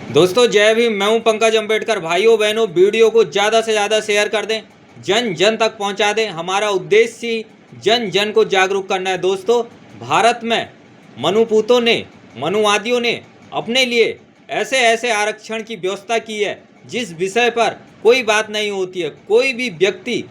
दोस्तों जय भीम। मैं हूं पंकज अम्बेडकर। भाइयों बहनों, वीडियो को ज़्यादा से ज़्यादा शेयर कर दें, जन जन तक पहुंचा दें। हमारा उद्देश्य ही जन जन को जागरूक करना है। दोस्तों, भारत में मनुपूतों ने, मनुवादियों ने अपने लिए ऐसे ऐसे आरक्षण की व्यवस्था की है जिस विषय पर कोई बात नहीं होती है। कोई भी व्यक्ति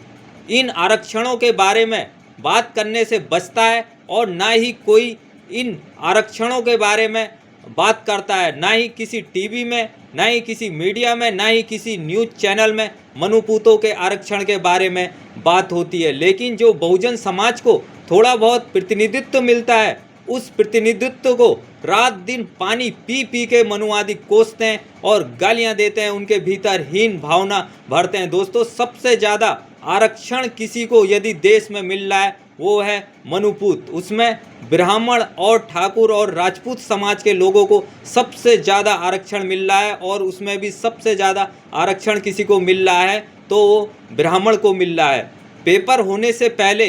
इन आरक्षणों के बारे में बात करने से बचता है और ना ही कोई इन आरक्षणों के बारे में बात करता है, ना ही किसी टीवी में, ना ही किसी मीडिया में, ना ही किसी न्यूज़ चैनल में मनुपूतों के आरक्षण के बारे में बात होती है। लेकिन जो बहुजन समाज को थोड़ा बहुत प्रतिनिधित्व मिलता है, उस प्रतिनिधित्व को रात दिन पानी पी पी के मनुवादी कोसते हैं और गालियां देते हैं, उनके भीतर हीन भावना भरते हैं। दोस्तों, सबसे ज़्यादा आरक्षण किसी को यदि देश में मिल रहा है वो है मनुपूत। उसमें ब्राह्मण और ठाकुर और राजपूत समाज के लोगों को सबसे ज़्यादा आरक्षण मिल रहा है, और उसमें भी सबसे ज़्यादा आरक्षण किसी को मिल रहा है तो वो ब्राह्मण को मिल रहा है। पेपर होने से पहले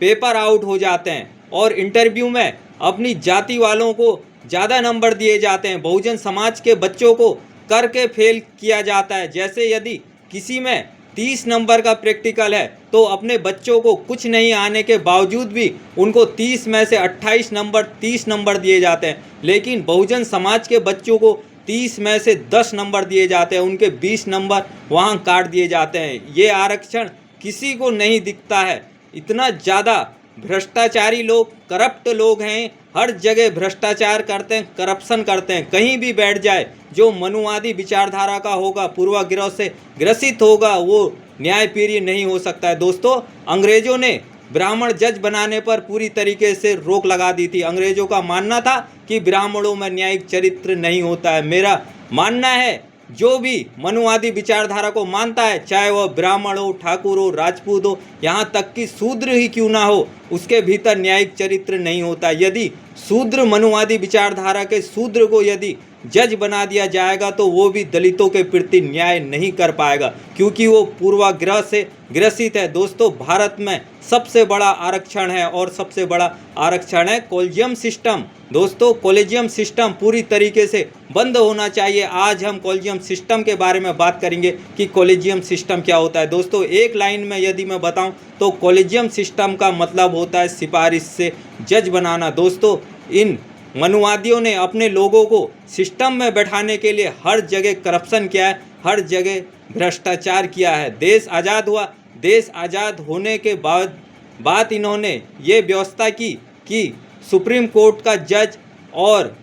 पेपर आउट हो जाते हैं और इंटरव्यू में अपनी जाति वालों को ज़्यादा नंबर दिए जाते हैं। बहुजन समाज के बच्चों को करके फेल किया जाता है। जैसे यदि किसी में 30 नंबर का प्रैक्टिकल है तो अपने बच्चों को कुछ नहीं आने के बावजूद भी उनको 30 में से 28 नंबर, 30 नंबर दिए जाते हैं। लेकिन बहुजन समाज के बच्चों को 30 में से 10 नंबर दिए जाते हैं, उनके 20 नंबर वहाँ काट दिए जाते हैं। ये आरक्षण किसी को नहीं दिखता है। इतना ज़्यादा भ्रष्टाचारी लोग, करप्ट लोग हैं, हर जगह भ्रष्टाचार करते हैं, करप्शन करते हैं। कहीं भी बैठ जाए, जो मनुवादी विचारधारा का होगा, पूर्वाग्रह से ग्रसित होगा, वो न्यायप्रिय नहीं हो सकता है। दोस्तों, अंग्रेजों ने ब्राह्मण जज बनाने पर पूरी तरीके से रोक लगा दी थी। अंग्रेजों का मानना था कि ब्राह्मणों में न्यायिक चरित्र नहीं होता है। मेरा मानना है, जो भी मनुवादी विचारधारा को मानता है, चाहे वह ब्राह्मण हो, ठाकुर हो, राजपूत हो, यहाँ तक कि शूद्र ही क्यों ना हो, उसके भीतर न्यायिक चरित्र नहीं होता। यदि शूद्र, मनुवादी विचारधारा के शूद्र को यदि जज बना दिया जाएगा तो वो भी दलितों के प्रति न्याय नहीं कर पाएगा, क्योंकि वो पूर्वाग्रह से ग्रसित है। दोस्तों, भारत में सबसे बड़ा आरक्षण है और सबसे बड़ा आरक्षण है कॉलेजियम सिस्टम। दोस्तों, कॉलेजियम सिस्टम पूरी तरीके से बंद होना चाहिए। आज हम कॉलेजियम सिस्टम के बारे में बात करेंगे कि कॉलेजियम सिस्टम क्या होता है। दोस्तों, एक लाइन में यदि मैं बताऊं तो कॉलेजियम सिस्टम का मतलब होता है सिफारिश से जज बनाना। दोस्तों, इन मनुवादियों ने अपने लोगों को सिस्टम में बैठाने के लिए हर जगह करप्शन किया है, हर जगह भ्रष्टाचार किया है। देश आज़ाद हुआ, देश आज़ाद होने के बाद इन्होंने ये व्यवस्था की कि सुप्रीम कोर्ट का जज और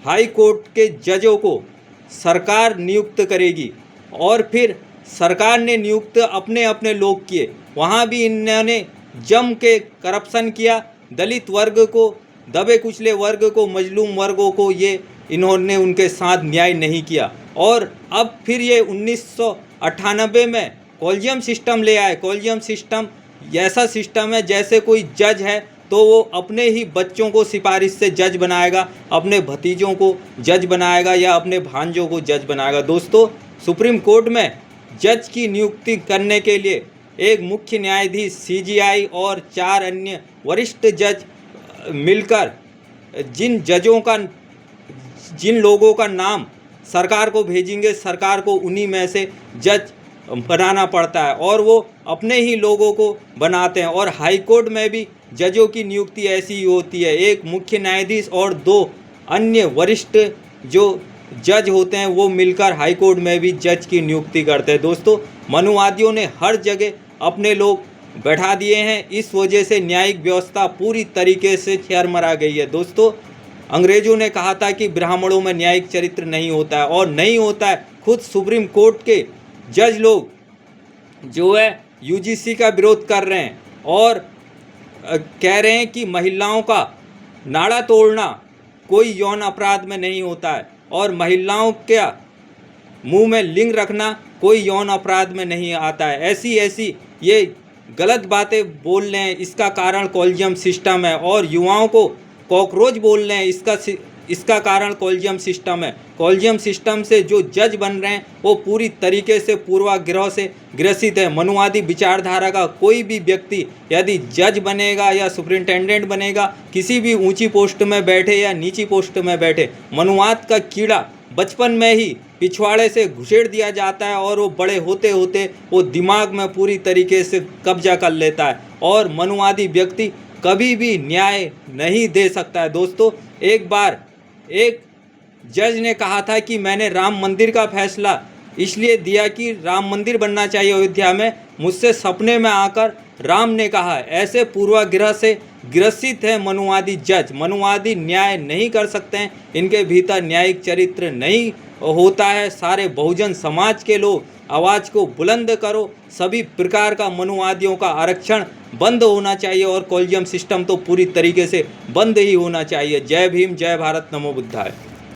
हाई कोर्ट के जजों को सरकार नियुक्त करेगी, और फिर सरकार ने नियुक्त अपने अपने लोग किए। वहाँ भी इन्होंने जम के करप्शन किया। दलित वर्ग को, दबे कुचले वर्ग को, मजलूम वर्गों को ये इन्होंने उनके साथ न्याय नहीं किया। और अब फिर ये 1998 में कॉलेजियम सिस्टम ले आए। कॉलेजियम सिस्टम ऐसा सिस्टम है जैसे कोई जज है तो वो अपने ही बच्चों को सिफारिश से जज बनाएगा, अपने भतीजों को जज बनाएगा या अपने भांजों को जज बनाएगा। दोस्तों, सुप्रीम कोर्ट में जज की नियुक्ति करने के लिए एक मुख्य न्यायाधीश, सीजीआई और 4 अन्य वरिष्ठ जज मिलकर जिन लोगों का नाम सरकार को भेजेंगे, सरकार को उन्हीं में से जज बनाना पड़ता है, और वो अपने ही लोगों को बनाते हैं। और हाई कोर्ट में भी जजों की नियुक्ति ऐसी ही होती है। एक मुख्य न्यायाधीश और 2 अन्य वरिष्ठ जो जज होते हैं वो मिलकर हाई कोर्ट में भी जज की नियुक्ति करते हैं। दोस्तों, मनुवादियों ने हर जगह अपने लोग बैठा दिए हैं। इस वजह से न्यायिक व्यवस्था पूरी तरीके से चरमरा गई है। दोस्तों, अंग्रेजों ने कहा था कि ब्राह्मणों में न्यायिक चरित्र नहीं होता है, और नहीं होता है। खुद सुप्रीम कोर्ट के जज लोग जो है यूजीसी का विरोध कर रहे हैं और कह रहे हैं कि महिलाओं का नाड़ा तोड़ना कोई यौन अपराध में नहीं होता है, और महिलाओं के मुंह में लिंग रखना कोई यौन अपराध में नहीं आता है। ऐसी ऐसी ये गलत बातें बोल रहे हैं। इसका कारण कॉलेजियम सिस्टम है। और युवाओं को कॉकरोच बोल रहे हैं, इसका कारण कॉलेजियम सिस्टम है। कॉलेजियम सिस्टम से जो जज बन रहे हैं वो पूरी तरीके से पूर्वाग्रह से ग्रसित है। मनुवादी विचारधारा का कोई भी व्यक्ति यदि जज बनेगा या सुपरिंटेंडेंट बनेगा, किसी भी ऊंची पोस्ट में बैठे या नीची पोस्ट में बैठे, मनुवाद का कीड़ा बचपन में ही पिछवाड़े से घुसेड़ दिया जाता है और वो बड़े होते होते वो दिमाग में पूरी तरीके से कब्जा कर लेता है और मनुवादी व्यक्ति कभी भी न्याय नहीं दे सकता है। दोस्तों, एक बार एक जज ने कहा था कि मैंने राम मंदिर का फैसला इसलिए दिया कि राम मंदिर बनना चाहिए अयोध्या में। मुझसे सपने में आकर राम ने कहा, ऐसे पूर्वाग्रह से ग्रसित है मनुवादी जज, मनुवादी न्याय नहीं कर सकते हैं, इनके भीतर न्यायिक चरित्र नहीं होता है। सारे बहुजन समाज के लोग आवाज़ को बुलंद करो, सभी प्रकार का मनुवादियों का आरक्षण बंद होना चाहिए और कॉलेजियम सिस्टम तो पूरी तरीके से बंद ही होना चाहिए। जय भीम, जय भारत, नमो बुद्धाय।